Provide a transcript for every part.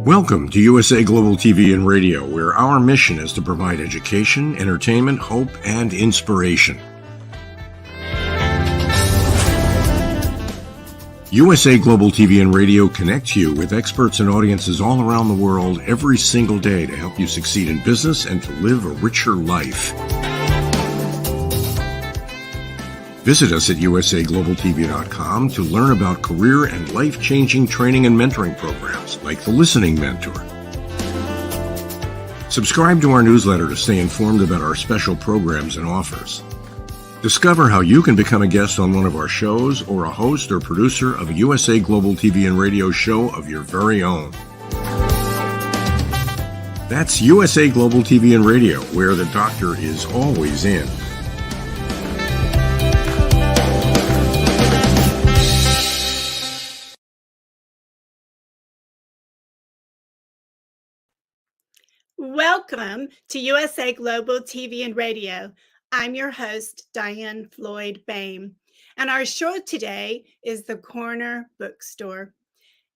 Welcome to USA Global TV and Radio, where our mission is to provide education, entertainment, hope, and inspiration. USA Global TV and Radio connects you with experts and audiences all around the world every single day to help you succeed in business and to live a richer life. Visit us at usaglobaltv.com to learn about career and life-changing training and mentoring programs like the Listening Mentor. Subscribe to our newsletter to stay informed about our special programs and offers. Discover how you can become a guest on one of our shows or a host or producer of a USA Global TV and Radio show of your very own. That's USA Global TV and Radio, where the doctor is always in. Welcome to USA Global TV and Radio. I'm your host, DIANN BOEHM, and our show today is The Corner Bookstore.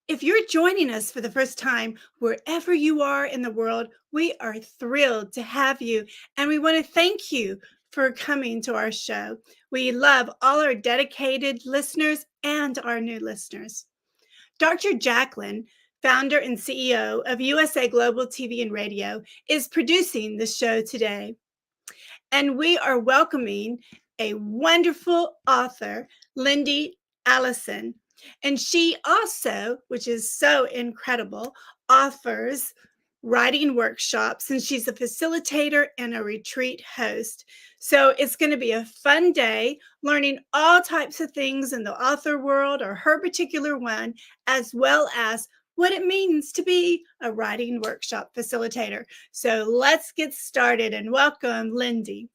If you're joining us for the first time, wherever you are in the world, we are thrilled to have you, and we want to thank you for coming to our show. We love all our dedicated listeners and our new listeners. Dr. JACALYN, founder and CEO of USA Global TV and Radio, is producing the show today. And we are welcoming a wonderful author, Lyndi Allison. And she also, which is so incredible, offers writing workshops, and she's a facilitator and a retreat host. So it's going to be a fun day learning all types of things in the author world or her particular one, as well as what it means to be a writing workshop facilitator. So let's get started and welcome Lyndi.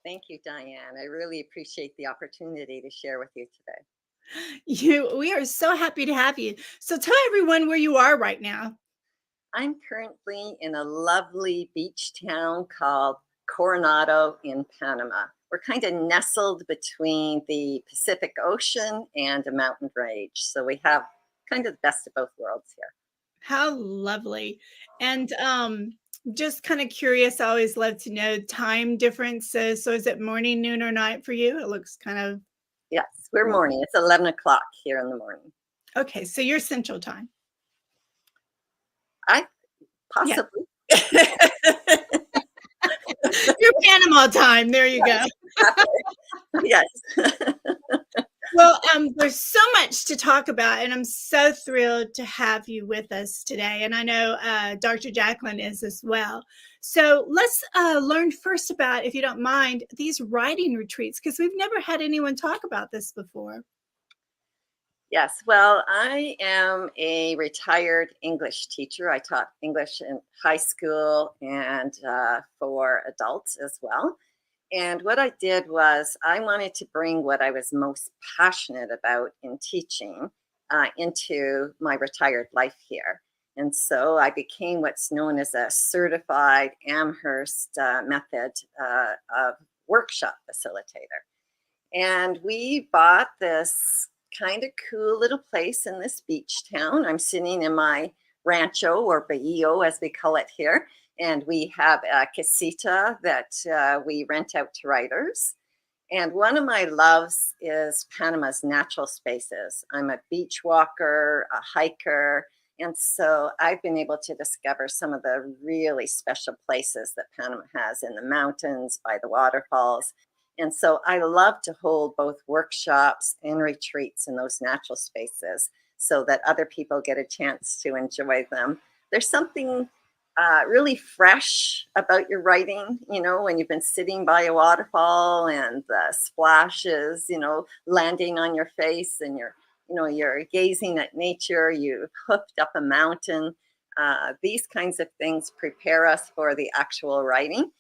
Thank you, Diane. I really appreciate the opportunity to share with you today. We are so happy to have you. So tell everyone where you are right now. I'm currently in a lovely beach town called Coronado in Panama. We're kind of nestled between the Pacific Ocean and a mountain range. So we have kind of the best of both worlds here. How lovely. And just kind of curious, I always love to know time differences. So is it morning, noon, or night for you? It looks kind of... Yes, we're morning. It's 11 o'clock here in the morning. Okay, so you're Central Time. Possibly. Yeah. Your Panama time. There you go. Yes. Well, there's so much to talk about, and I'm so thrilled to have you with us today. And I know Dr. JACALYN is as well. So let's learn first about, if you don't mind, these writing retreats, because we've never had anyone talk about this before. Yes, well, I am a retired English teacher. I taught English in high school and for adults as well. And what I did was I wanted to bring what I was most passionate about in teaching into my retired life here. And so I became what's known as a certified Amherst method of workshop facilitator. And we bought this kind of cool little place in this beach town. I'm sitting in my rancho, or bahio as we call it here. And we have a casita that we rent out to writers. And one of my loves is Panama's natural spaces. I'm a beach walker, a hiker. And so I've been able to discover some of the really special places that Panama has in the mountains, by the waterfalls. And so I love to hold both workshops and retreats in those natural spaces so that other people get a chance to enjoy them. There's something really fresh about your writing, you know, when you've been sitting by a waterfall and the splashes, you know, landing on your face, and you're gazing at nature, you've hooked up a mountain. These kinds of things prepare us for the actual writing.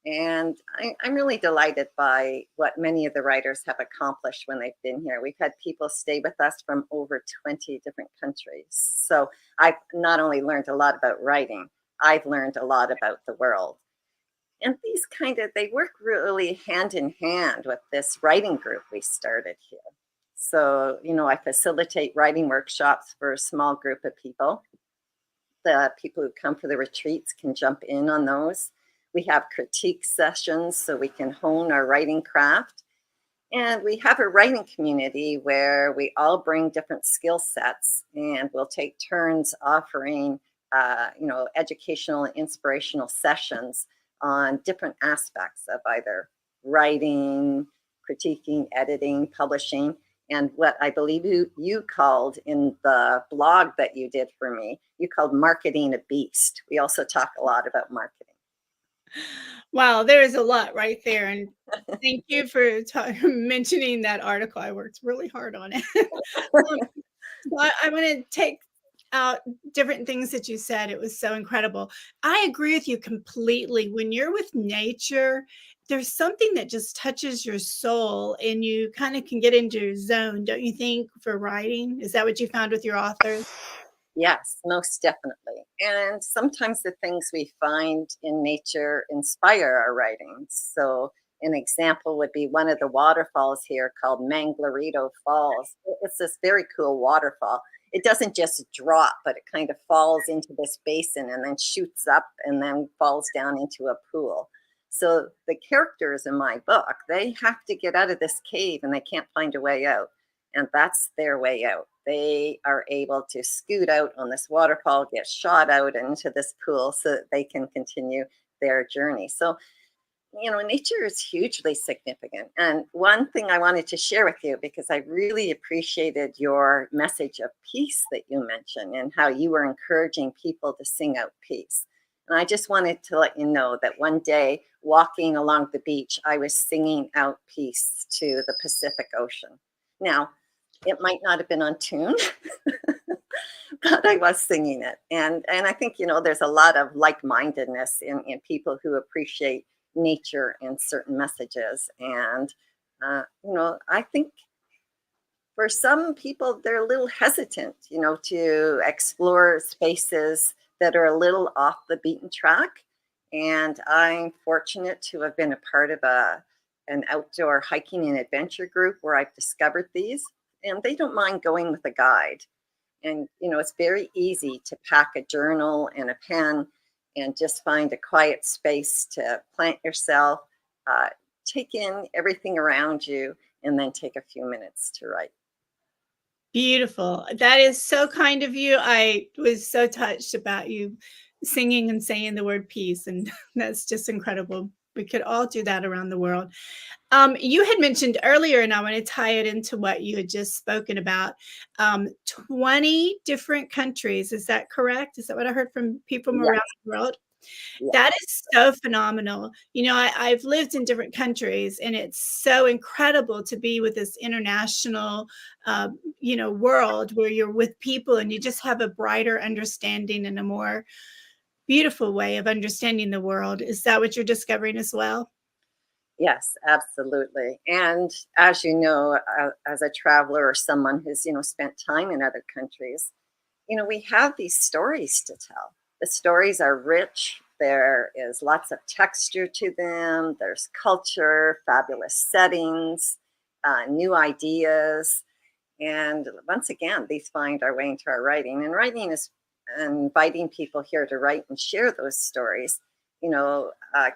And I'm really delighted by what many of the writers have accomplished when they've been here. We've had people stay with us from over 20 different countries. So I've not only learned a lot about writing, I've learned a lot about the world. And these they work really hand in hand with this writing group we started here. So, you know, I facilitate writing workshops for a small group of people. The people who come for the retreats can jump in on those. We have critique sessions so we can hone our writing craft. And we have a writing community where we all bring different skill sets, and we'll take turns offering, educational and inspirational sessions on different aspects of either writing, critiquing, editing, publishing, and what I believe you called in the blog that you did for me, you called marketing a beast. We also talk a lot about marketing. Wow, there is a lot right there. And thank you for mentioning that article. I worked really hard on it. But I want to take out different things that you said. It was so incredible. I agree with you completely. When you're with nature, there's something that just touches your soul and you kind of can get into your zone, don't you think, for writing? Is that what you found with your authors? Yes, most definitely. And sometimes the things we find in nature inspire our writings. So an example would be one of the waterfalls here called Manglarito Falls. It's this very cool waterfall. It doesn't just drop, but it kind of falls into this basin and then shoots up and then falls down into a pool. So the characters in my book, they have to get out of this cave and they can't find a way out. And that's their way out. They are able to scoot out on this waterfall, get shot out into this pool so that they can continue their journey. So, nature is hugely significant. And one thing I wanted to share with you, because I really appreciated your message of peace that you mentioned and how you were encouraging people to sing out peace. And I just wanted to let you know that one day walking along the beach, I was singing out peace to the Pacific Ocean. Now, it might not have been on tune, but I was singing it. And I think, there's a lot of like-mindedness in people who appreciate nature and certain messages. And, I think for some people, they're a little hesitant, to explore spaces that are a little off the beaten track. And I'm fortunate to have been a part of an outdoor hiking and adventure group where I've discovered these. And they don't mind going with a guide. And, it's very easy to pack a journal and a pen and just find a quiet space to plant yourself, take in everything around you, and then take a few minutes to write. Beautiful. That is so kind of you. I was so touched about you singing and saying the word peace. And that's just incredible. We could all do that around the world. You had mentioned earlier, and I want to tie it into what you had just spoken about, 20 different countries. Is that correct? Is that what I heard from people from around the world? Yes. That is so phenomenal. I've lived in different countries, and it's so incredible to be with this international, world where you're with people and you just have a brighter understanding and a more beautiful way of understanding the world. Is that what you're discovering as well? Yes, absolutely. And as you know, as a traveler or someone who's, spent time in other countries, we have these stories to tell. The stories are rich. There is lots of texture to them. There's culture, fabulous settings, new ideas. And once again, these find our way into our writing. And writing is inviting people here to write and share those stories,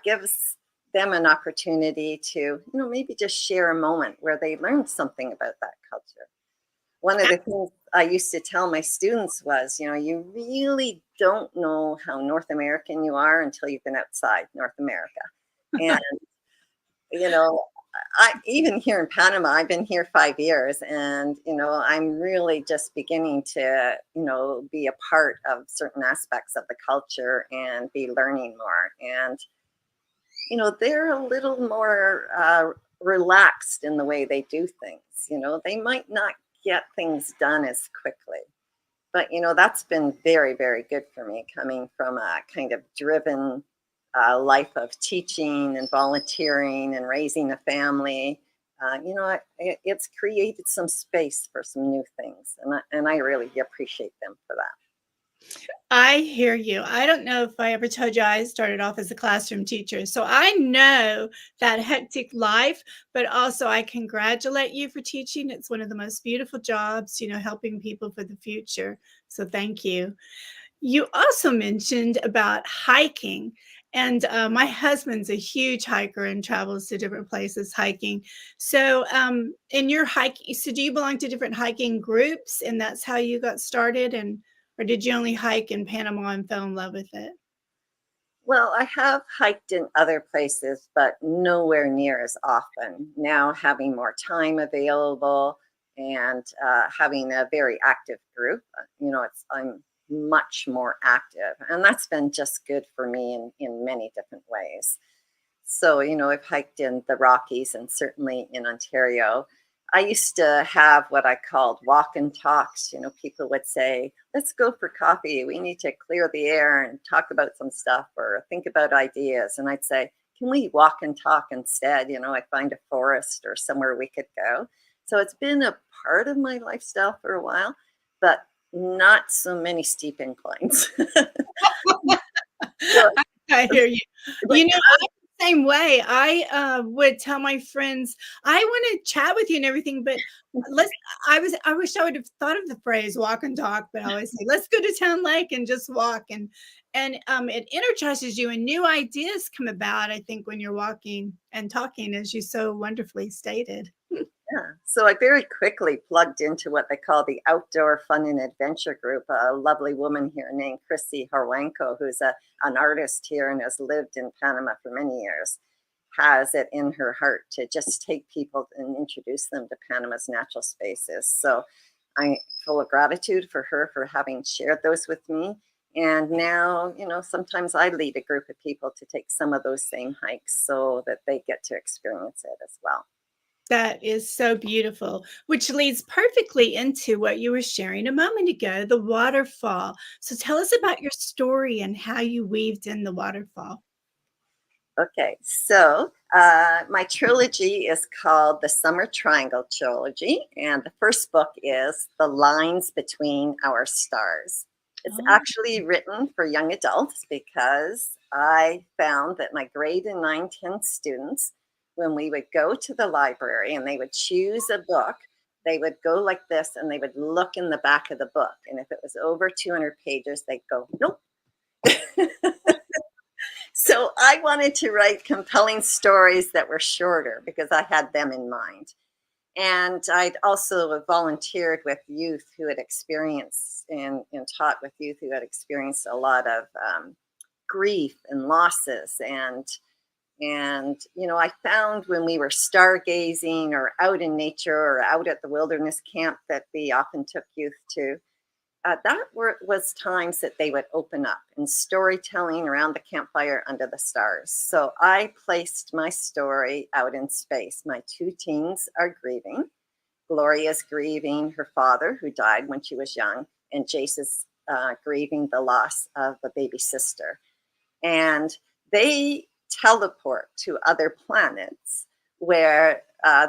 gives them an opportunity to, maybe just share a moment where they learned something about that culture. One of the things I used to tell my students was, you really don't know how North American you are until you've been outside North America. And, I even here in Panama, I've been here 5 years, and, I'm really just beginning to, be a part of certain aspects of the culture and be learning more. And, they're a little more relaxed in the way they do things. They might not get things done as quickly, but, that's been very, very good for me, coming from a kind of driven life of teaching and volunteering and raising a family. It's created some space for some new things, and I really appreciate them for that. I hear you. I don't know if I ever told you I started off as a classroom teacher. So I know that hectic life, but also I congratulate you for teaching. It's one of the most beautiful jobs, helping people for the future. So thank you. You also mentioned about hiking, and my husband's a huge hiker and travels to different places hiking. So, in your hiking, so do you belong to different hiking groups, and that's how you got started, and or did you only hike in Panama and fell in love with it? Well, I have hiked in other places, but nowhere near as often. Now, having more time available and having a very active group, I'm much more active, and that's been just good for me in many different ways. So, I've hiked in the Rockies and certainly in Ontario. I used to have what I called walk and talks. People would say, let's go for coffee. We need to clear the air and talk about some stuff or think about ideas. And I'd say, can we walk and talk instead? I'd find a forest or somewhere we could go. So it's been a part of my lifestyle for a while, but not so many steep inclines. So, I hear you. like, You know, I'm the same way. I would tell my friends, I want to chat with you and everything, but let's I wish I would have thought of the phrase walk and talk, but I always say, let's go to Town Lake and just walk. And it energizes you and new ideas come about, I think, when you're walking and talking, as you so wonderfully stated. yeah. So I very quickly plugged into what they call the Outdoor Fun and Adventure Group. A lovely woman here named Chrissy Harwanko, who's an artist here and has lived in Panama for many years, has it in her heart to just take people and introduce them to Panama's natural spaces. So I'm full of gratitude for her for having shared those with me. And now, sometimes I lead a group of people to take some of those same hikes so that they get to experience it as well. That is so beautiful, which leads perfectly into what you were sharing a moment ago, the waterfall. So tell us about your story and how you weaved in the waterfall. Okay, so my trilogy is called the Summer Triangle Trilogy, and the first book is The Lines Between Our Stars. It's Oh, actually written for young adults because I found that my grade and 9, 10 students, when we would go to the library and they would choose a book, they would go like this and they would look in the back of the book. And if it was over 200 pages, they'd go, nope. So I wanted to write compelling stories that were shorter because I had them in mind. And I'd also volunteered with youth who had experienced and taught with youth who had experienced a lot of grief and losses. And I found when we were stargazing or out in nature or out at the wilderness camp that we often took youth to, was times that they would open up in storytelling around the campfire under the stars. So I placed my story out in space. My 2 teens are grieving. Gloria's grieving her father, who died when she was young, and Jace is grieving the loss of a baby sister. And they teleport to other planets where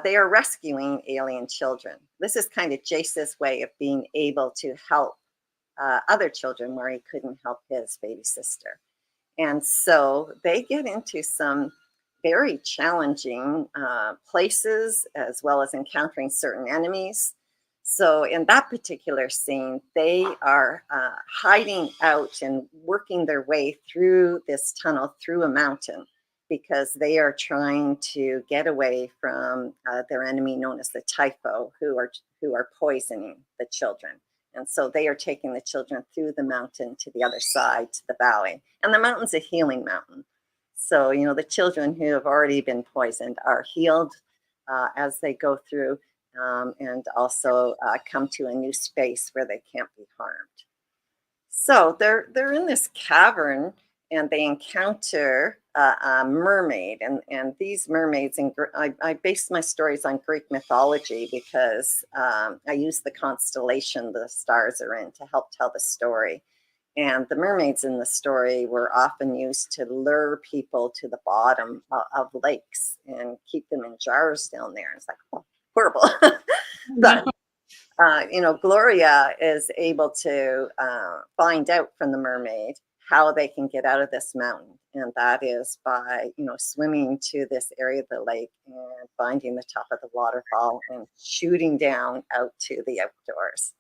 they are rescuing alien children. This is kind of Jace's way of being able to help other children where he couldn't help his baby sister. And so they get into some very challenging places as well as encountering certain enemies. So in that particular scene, they are hiding out and working their way through this tunnel through a mountain because they are trying to get away from their enemy known as the typho, who are poisoning the children. And so they are taking the children through the mountain to the other side, to the valley. And the mountain's a healing mountain. So, the children who have already been poisoned are healed as they go through and also come to a new space where they can't be harmed. So they're in this cavern and they encounter a mermaid, and these mermaids. I based my stories on Greek mythology because I use the constellation the stars are in to help tell the story. And the mermaids in the story were often used to lure people to the bottom of lakes and keep them in jars down there. It's like, oh, horrible. But Gloria is able to find out from the mermaid how they can get out of this mountain. And that is by, swimming to this area of the lake and finding the top of the waterfall and shooting down out to the outdoors.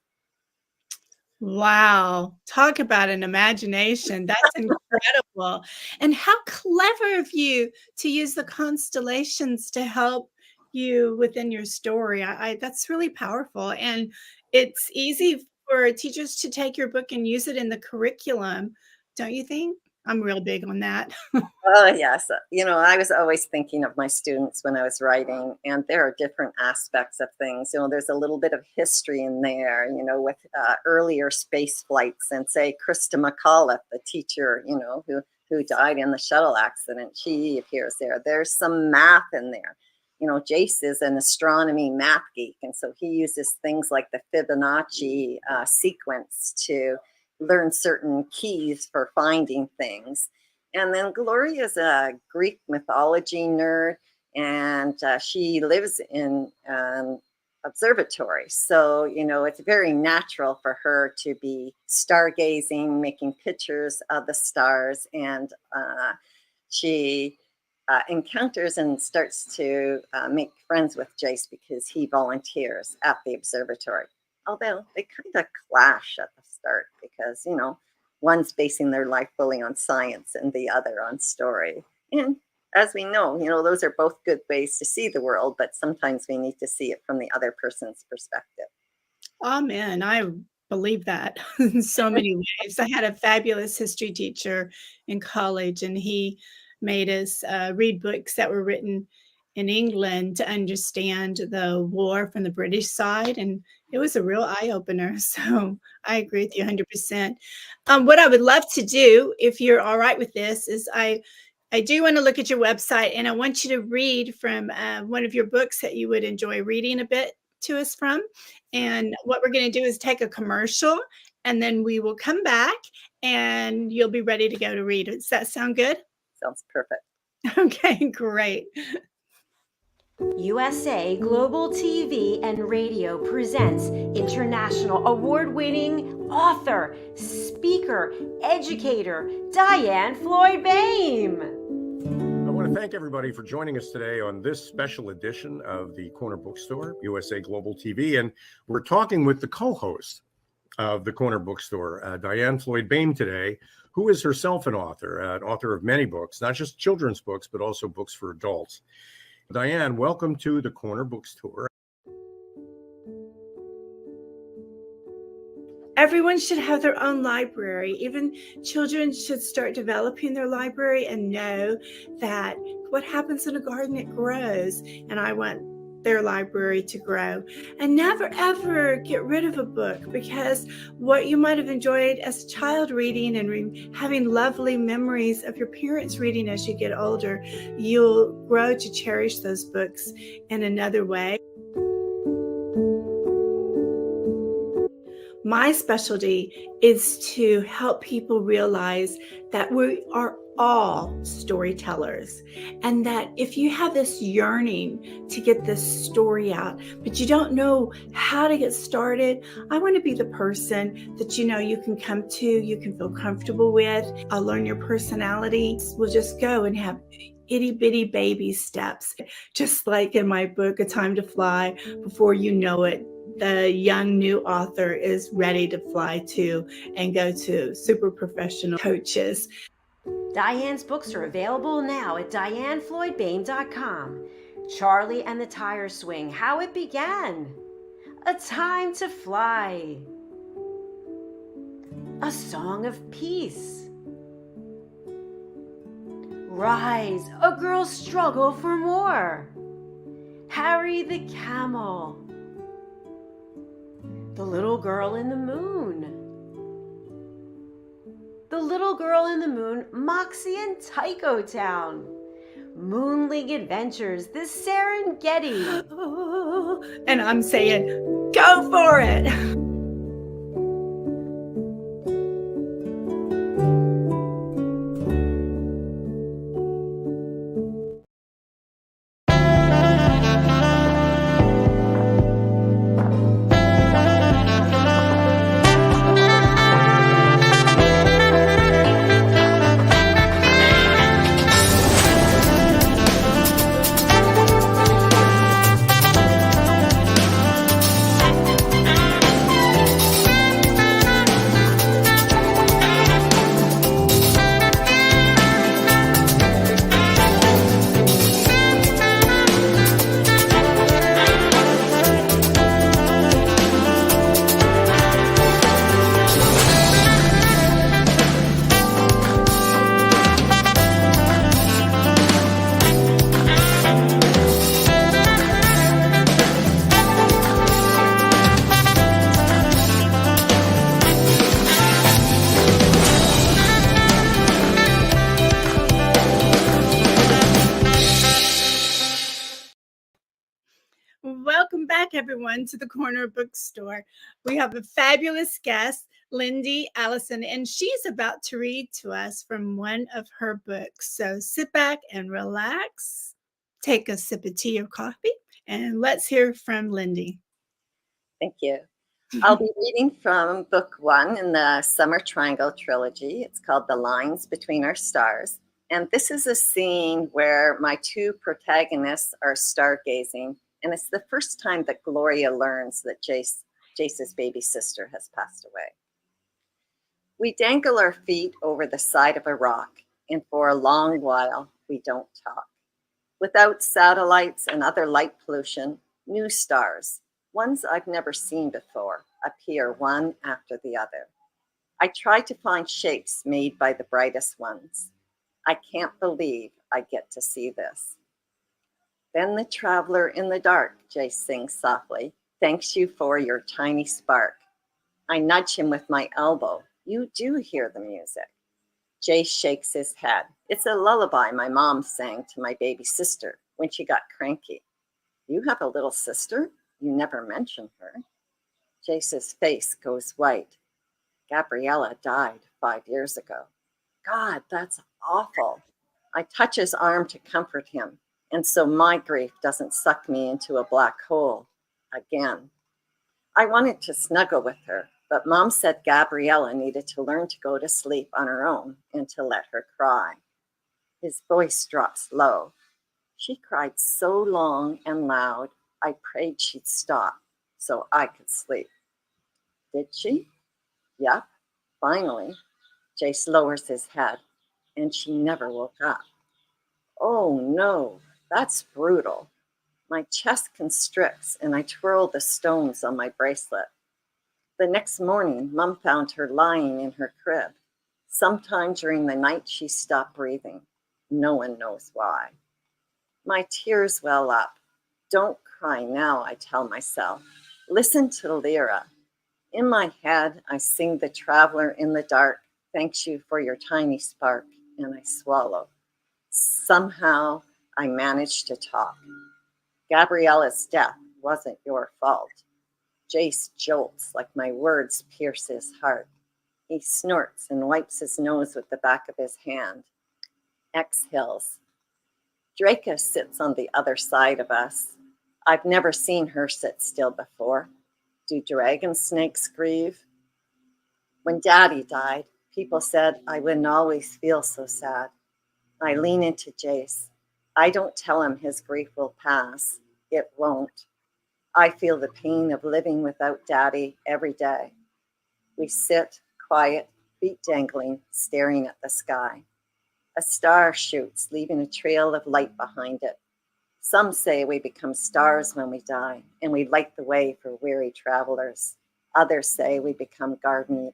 Wow. Talk about an imagination. That's incredible. And how clever of you to use the constellations to help you within your story. I that's really powerful. And it's easy for teachers to take your book and use it in the curriculum, don't you think? I'm real big on that. Oh, yes. I was always thinking of my students when I was writing, and there are different aspects of things. There's a little bit of history in there, with earlier space flights, and say Krista McAuliffe, the teacher, who died in the shuttle accident. She appears there. There's some math in there. Jace is an astronomy math geek, and so he uses things like the Fibonacci sequence to learn certain keys for finding things. And then Gloria's a Greek mythology nerd, and she lives in an observatory. So, it's very natural for her to be stargazing, making pictures of the stars. And she encounters and starts to make friends with Jace because he volunteers at the observatory. Although they kind of clash at the start because, one's basing their life fully on science and the other on story. And as we know, those are both good ways to see the world, but sometimes we need to see it from the other person's perspective. Amen. I believe that in so many ways. I had a fabulous history teacher in college, and he made us read books that were written in England to understand the war from the British side. And it was a real eye-opener. So I agree with you 100%. What I would love to do, if you're all right with this, is I do want to look at your website, and I want you to read from one of your books that you would enjoy reading a bit to us from. And what we're going to do is take a commercial, and then we will come back and you'll be ready to go to read. Does that sound good? Sounds perfect. Okay, great. USA Global TV and Radio presents international award-winning author, speaker, educator, DIANN FLOYD BOEHM. I want to thank everybody for joining us today on this special edition of the Corner Bookstore, USA Global TV. And we're talking with the co-host of the Corner Bookstore, DIANN FLOYD BOEHM today, who is herself an author of many books, not just children's books, but also books for adults. DIANN, welcome to the Corner Bookstore. Everyone should have their own library. Even children should start developing their library and know that what happens in a garden, it grows. And I want their library to grow. And never, ever get rid of a book, because what you might have enjoyed as a child reading and having lovely memories of your parents reading as you get older, you'll grow to cherish those books in another way. My specialty is to help people realize that we are all storytellers, and that if you have this yearning to get this story out, but you don't know how to get started, I want to be the person that you can come to, you can feel comfortable with. I'll learn your personality. We'll just go and have itty bitty baby steps, just like in my book, A Time to Fly. Before you know it, the young new author is ready to fly to and go to super professional coaches. DIANN's books are available now at DIANNFLOYDBOEHM.com. Charlie and the Tire Swing, How It Began. A Time to Fly. A Song of Peace. Rise, a Girl's Struggle for More. Harry the Camel. The Little Girl in the Moon. The Little Girl in the Moon, Moxie and Tycho Town. Moon League Adventures, The Serengeti. And I'm saying, go for it. back, everyone, to the Corner Bookstore. We have a fabulous guest, Lyndi Allison, and she's about to read to us from one of her books. So sit back and relax, take a sip of tea or coffee, and let's hear from Lyndi. Thank you. I'll be reading from book 1 in the Summer Triangle trilogy. It's called The Lines Between Our Stars. And this is a scene where my two protagonists are stargazing. And it's the first time that Gloria learns that Jace's baby sister has passed away. We dangle our feet over the side of a rock, and for a long while, we don't talk. Without satellites and other light pollution, new stars, ones I've never seen before, appear one after the other. I try to find shapes made by the brightest ones. I can't believe I get to see this. Then the traveler in the dark, Jace sings softly, thanks you for your tiny spark. I nudge him with my elbow. You do hear the music. Jace shakes his head. It's a lullaby my mom sang to my baby sister when she got cranky. You have a little sister? You never mention her. Jace's face goes white. Gabriella died 5 years ago. God, that's awful. I touch his arm to comfort him, and so my grief doesn't suck me into a black hole again. I wanted to snuggle with her, but Mom said Gabriella needed to learn to go to sleep on her own and to let her cry. His voice drops low. She cried so long and loud, I prayed she'd stop so I could sleep. Did she? Yep, finally. Jace lowers his head, and she never woke up. Oh no, that's brutal. My chest constricts, and I twirl the stones on my bracelet. The next morning, Mom found her lying in her crib. Sometime during the night, she stopped breathing. No one knows why. My tears well up. Don't cry now, I tell myself. Listen to Lyra. In my head, I sing the traveler in the dark. Thanks you for your tiny spark, and I swallow. Somehow, I managed to talk. Gabriella's death wasn't your fault. Jace jolts like my words pierce his heart. He snorts and wipes his nose with the back of his hand. Exhales. Draca sits on the other side of us. I've never seen her sit still before. Do dragon snakes grieve? When Daddy died, people said I wouldn't always feel so sad. I lean into Jace. I don't tell him his grief will pass. It won't. I feel the pain of living without Daddy every day. We sit, quiet, feet dangling, staring at the sky. A star shoots, leaving a trail of light behind it. Some say we become stars when we die, and we light the way for weary travelers. Others say we become guardian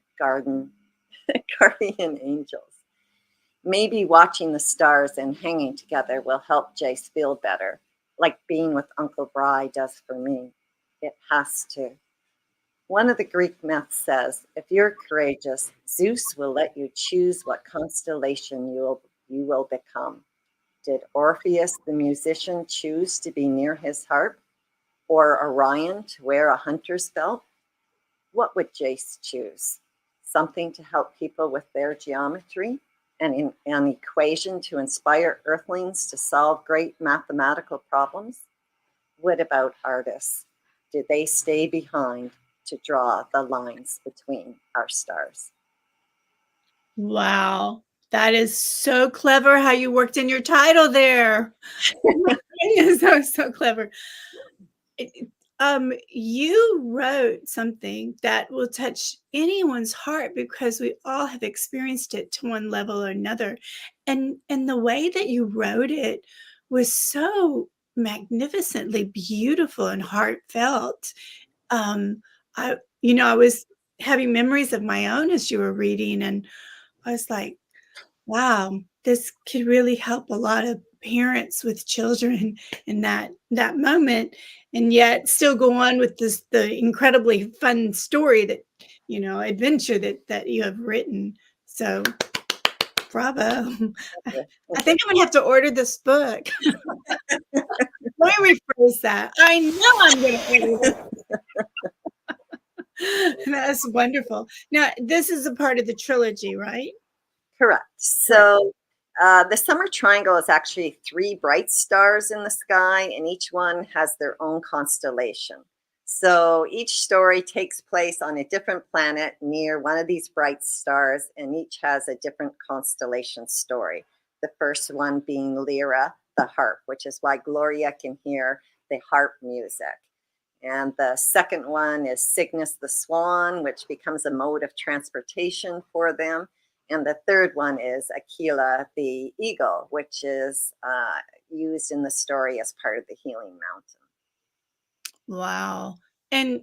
angels. Maybe watching the stars and hanging together will help Jace feel better, like being with Uncle Bry does for me. It has to. One of the Greek myths says, if you're courageous, Zeus will let you choose what constellation you will become. Did Orpheus the musician choose to be near his harp, or Orion to wear a hunter's belt? What would Jace choose? Something to help people with their geometry? An equation to inspire earthlings to solve great mathematical problems? What about artists? Did they stay behind to draw the lines between our stars? Wow, that is so clever how you worked in your title there. So clever. You wrote something that will touch anyone's heart because we all have experienced it to one level or another. And the way that you wrote it was so magnificently beautiful and heartfelt. I was having memories of my own as you were reading, and I was like, wow, this could really help a lot of parents with children in that moment, and yet still go on with the incredibly fun story that, adventure that you have written. So Bravo. Yeah. I think I'm gonna have to order this book. Let me rephrase that. I know I'm gonna order it. That's wonderful. Now, this is a part of the trilogy, right? Correct. Correct. So the summer triangle is actually 3 bright stars in the sky, and each one has their own constellation. So each story takes place on a different planet near one of these bright stars, and each has a different constellation story. The first one being Lyra, the harp, which is why Gloria can hear the harp music. And the second one is Cygnus the swan, which becomes a mode of transportation for them. And the third one is Aquila the eagle, which is used in the story as part of the healing mountain. Wow. And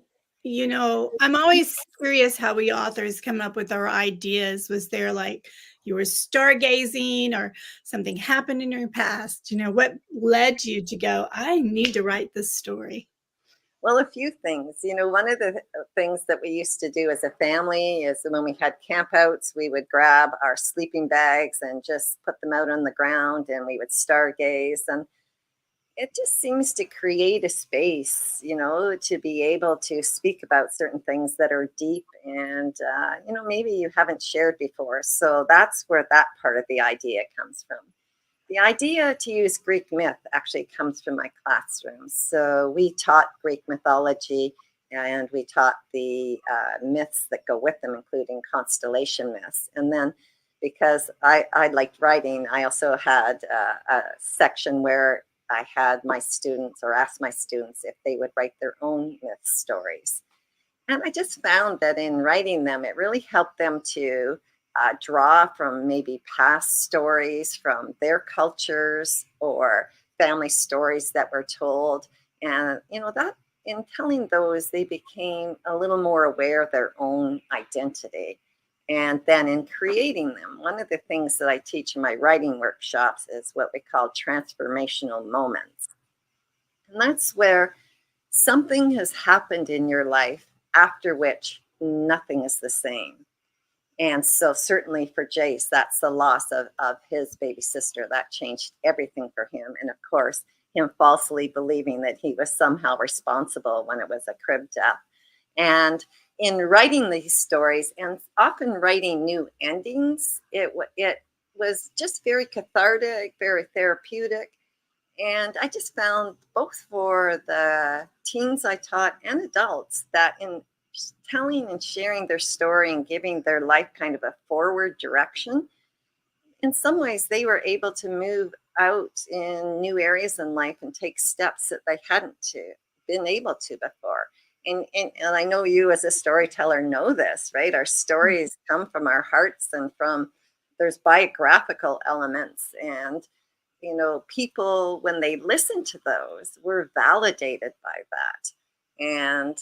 I'm always curious how we authors come up with our ideas. Was there like you were stargazing or something happened in your past? What led you to go, I need to write this story? Well, a few things. One of the things that we used to do as a family is when we had campouts, we would grab our sleeping bags and just put them out on the ground and we would stargaze. And it just seems to create a space, to be able to speak about certain things that are deep and, maybe you haven't shared before. So that's where that part of the idea comes from. The idea to use Greek myth actually comes from my classroom. So we taught Greek mythology and we taught the myths that go with them, including constellation myths. And then because I liked writing, I also had a section where I had my students or asked my students if they would write their own myth stories. And I just found that in writing them, it really helped them to draw from maybe past stories from their cultures or family stories that were told. And, that in telling those, they became a little more aware of their own identity. And then in creating them, one of the things that I teach in my writing workshops is what we call transformational moments. And that's where something has happened in your life after which nothing is the same. And so certainly for Jace, that's the loss of his baby sister. That changed everything for him. And of course, him falsely believing that he was somehow responsible when it was a crib death. And in writing these stories and often writing new endings, it was just very cathartic, very therapeutic. And I just found both for the teens I taught and adults that in telling and sharing their story and giving their life kind of a forward direction, in some ways they were able to move out in new areas in life and take steps that they hadn't been able to before. And I know you as a storyteller know this, right? Our stories come from our hearts and there's biographical elements. And, people, when they listen to those, were validated by that. And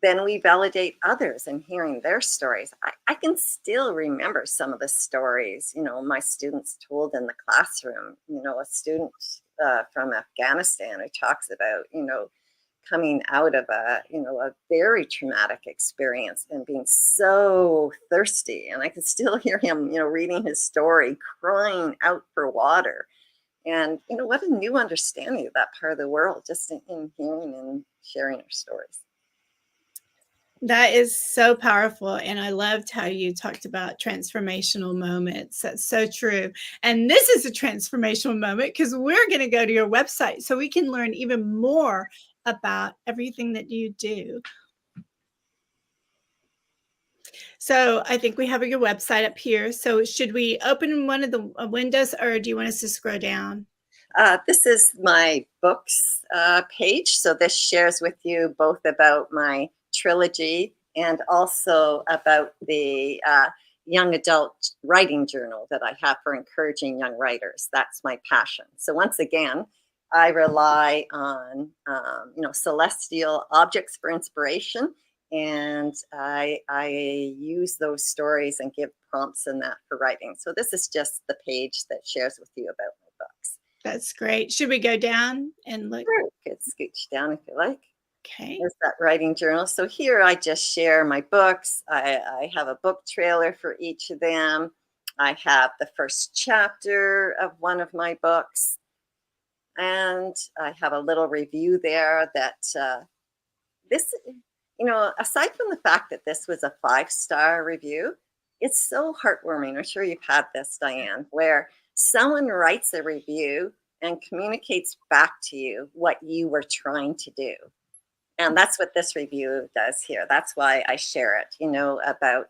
then we validate others in hearing their stories. I can still remember some of the stories, my students told in the classroom, a student from Afghanistan who talks about, coming out of a very traumatic experience and being so thirsty. And I can still hear him, reading his story, crying out for water. And, what a new understanding of that part of the world, just in hearing and sharing our stories. That is so powerful. And I loved how you talked about transformational moments. That's so true. And this is a transformational moment because we're going to go to your website so we can learn even more about everything that you do. So I think we have your website up here. So should we open one of the windows or do you want us to scroll down? This is my books page. So this shares with you both about my trilogy and also about the young adult writing journal that I have for encouraging young writers. That's my passion. So once again, I rely on celestial objects for inspiration, and I use those stories and give prompts in that for writing. So this is just the page that shares with you about my books. That's great. Should we go down and look? Sure. You could scooch down if you like. Okay. There's that writing journal. So here I just share my books. I have a book trailer for each of them. I have the first chapter of one of my books, and I have a little review there that this, aside from the fact that this was a 5-star review, it's so heartwarming. I'm sure you've had this, Diane, where someone writes a review and communicates back to you what you were trying to do. And that's what this review does here. That's why I share it, about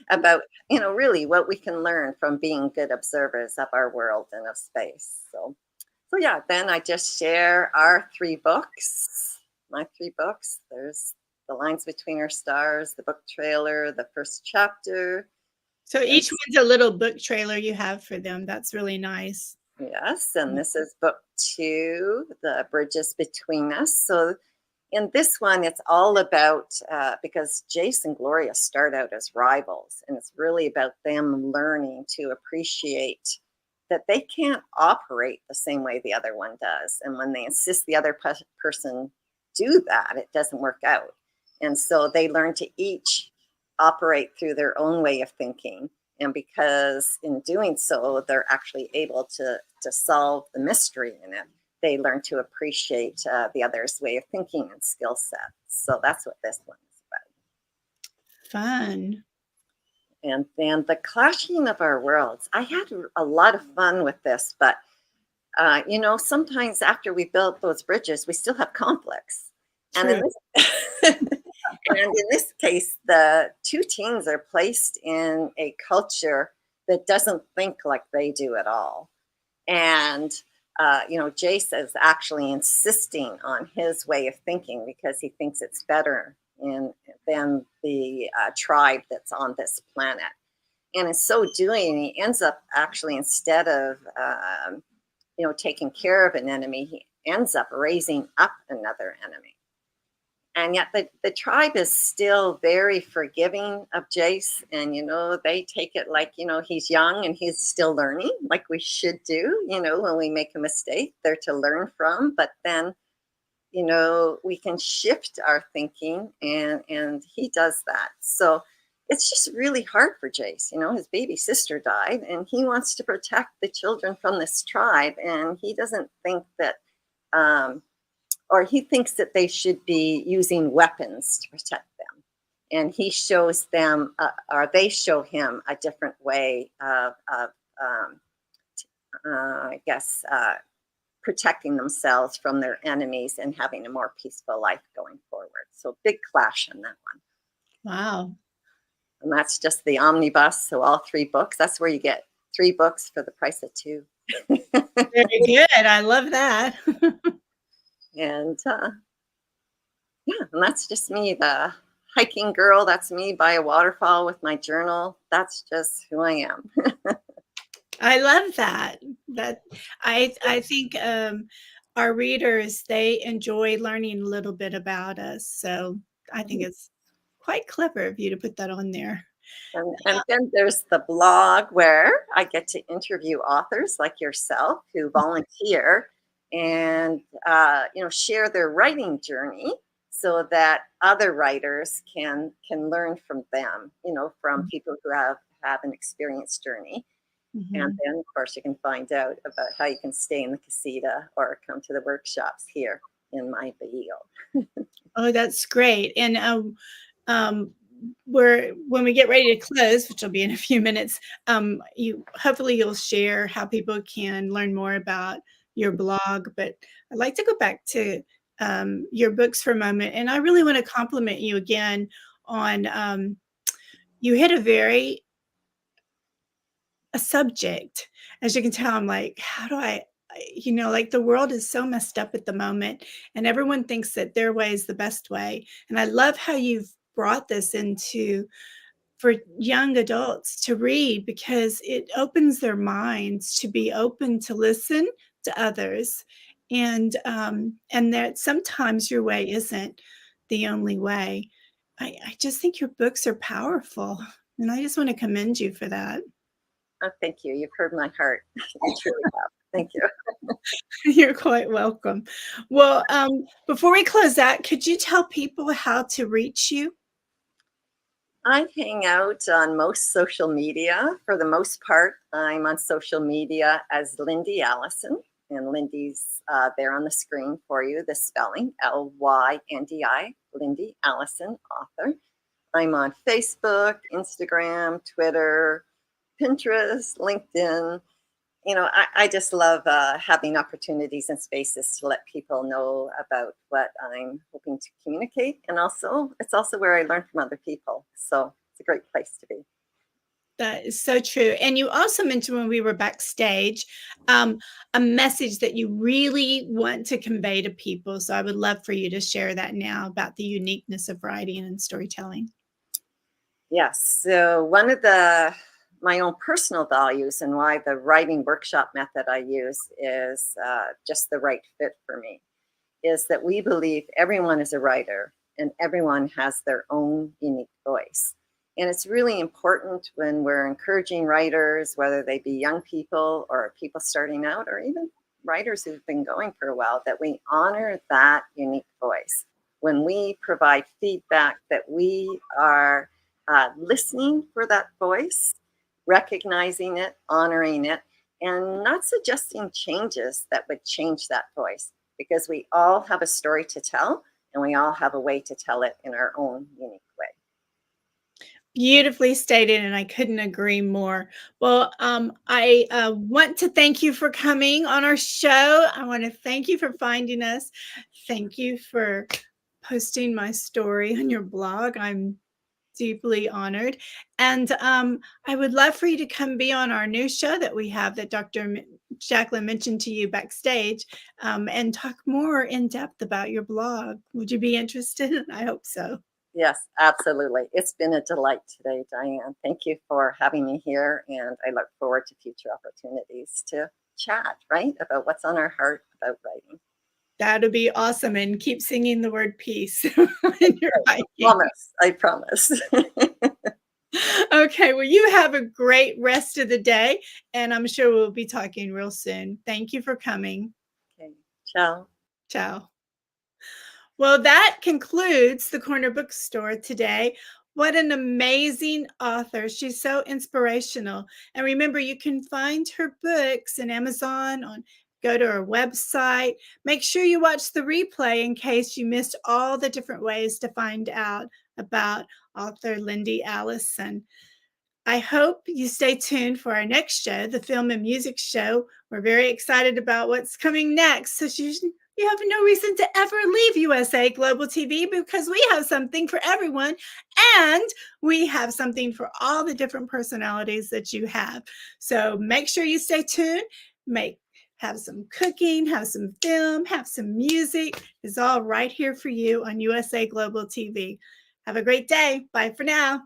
about, really what we can learn from being good observers of our world and of space. So yeah, then I just share our 3 books, my 3 books. There's The Lines Between Our Stars, the book trailer, the first chapter. So each one's a little book trailer you have for them. That's really nice. Yes, and this is book 2, The Bridges Between Us. So in this one, it's all about, because Jace and Gloria start out as rivals, and it's really about them learning to appreciate that they can't operate the same way the other one does. And when they insist the other person do that, it doesn't work out. And so they learn to each operate through their own way of thinking. And because in doing so, they're actually able to solve the mystery in it, they learn to appreciate the other's way of thinking and skill set. So that's what this one is about. Fun. And then the clashing of our worlds. I had a lot of fun with this, but sometimes after we build those bridges, we still have conflicts. And in this case, the 2 teens are placed in a culture that doesn't think like they do at all. And, Jace is actually insisting on his way of thinking because he thinks it's better than the tribe that's on this planet. And in so doing, he ends up actually, instead of, taking care of an enemy, he ends up raising up another enemy. And yet the tribe is still very forgiving of Jace. And, they take it like, he's young and he's still learning, like we should do, when we make a mistake, they're to learn from. But then, we can shift our thinking, and he does that. So it's just really hard for Jace. His baby sister died, and he wants to protect the children from this tribe. And he doesn't think that, or he thinks that they should be using weapons to protect them. And he shows them, or they show him a different way of protecting themselves from their enemies and having a more peaceful life going forward. So big clash in that one. Wow. And that's just the omnibus. So all 3 books, that's where you get 3 books for the price of 2. Very good. I love that. And and that's just me, the hiking girl. That's me by a waterfall with my journal. That's just who I am. I love that. I think our readers, they enjoy learning a little bit about us. So I think it's quite clever of you to put that on there. And then there's the blog where I get to interview authors like yourself who volunteer and share their writing journey so that other writers can learn from them, from people who have an experienced journey. Mm-hmm. And then, of course, you can find out about how you can stay in the casita or come to the workshops here in my Boehl. Oh, that's great. And when we get ready to close, which will be in a few minutes, hopefully you'll share how people can learn more about your blog. But I'd like to go back to your books for a moment. And I really want to compliment you again on you hit a subject. As you can tell, I'm like, how do I, like the world is so messed up at the moment and everyone thinks that their way is the best way. And I love how you've brought this for young adults to read, because it opens their minds to be open to listen to others, and that sometimes your way isn't the only way. I just think your books are powerful, and I just want to commend you for that. Oh, thank you. You've heard my heart. You truly have. Thank you. You're quite welcome. Well, before we close out, could you tell people how to reach you? I hang out on most social media. For the most part, I'm on social media as Lyndi Allison, and Lyndi's there on the screen for you, the spelling, Lyndi, Lyndi Allison, author. I'm on Facebook, Instagram, Twitter, Pinterest, LinkedIn. I just love having opportunities and spaces to let people know about what I'm hoping to communicate. And also, it's also where I learn from other people. So it's a great place to be. That is so true. And you also mentioned when we were backstage, a message that you really want to convey to people. So I would love for you to share that now about the uniqueness of writing and storytelling. Yes. So one of my own personal values and why the writing workshop method I use is just the right fit for me is that we believe everyone is a writer and everyone has their own unique voice. And it's really important when we're encouraging writers, whether they be young people or people starting out or even writers who've been going for a while, that we honor that unique voice. When we provide feedback, that we are listening for that voice, recognizing it, honoring it, and not suggesting changes that would change that voice, because we all have a story to tell and we all have a way to tell it in our own unique way. Beautifully stated, and I couldn't agree more. Well, I want to thank you for coming on our show. I want to thank you for finding us. Thank you for posting my story on your blog. I'm deeply honored. And I would love for you to come be on our new show that we have that Dr. JACALYN mentioned to you backstage, and talk more in depth about your blog. Would you be interested? I hope so. Yes, absolutely. It's been a delight today, Diane. Thank you for having me here, and I look forward to future opportunities to chat, right, about what's on our heart about writing. That'll be awesome. And keep singing the word peace in your writing. I promise. Okay, well, you have a great rest of the day, and I'm sure we'll be talking real soon. Thank you for coming. Okay, ciao. Ciao. Well, that concludes the Corner Bookstore today. What an amazing author. She's so inspirational. And remember, you can find her books in Amazon, go to her website. Make sure you watch the replay in case you missed all the different ways to find out about author Lyndi Allison. I hope you stay tuned for our next show, the Film and Music Show. We're very excited about what's coming next. So you have no reason to ever leave USA Global TV, because we have something for everyone, and we have something for all the different personalities that you have. So make sure you stay tuned. Have some cooking, have some film, have some music. It's all right here for you on USA Global TV. Have a great day. Bye for now.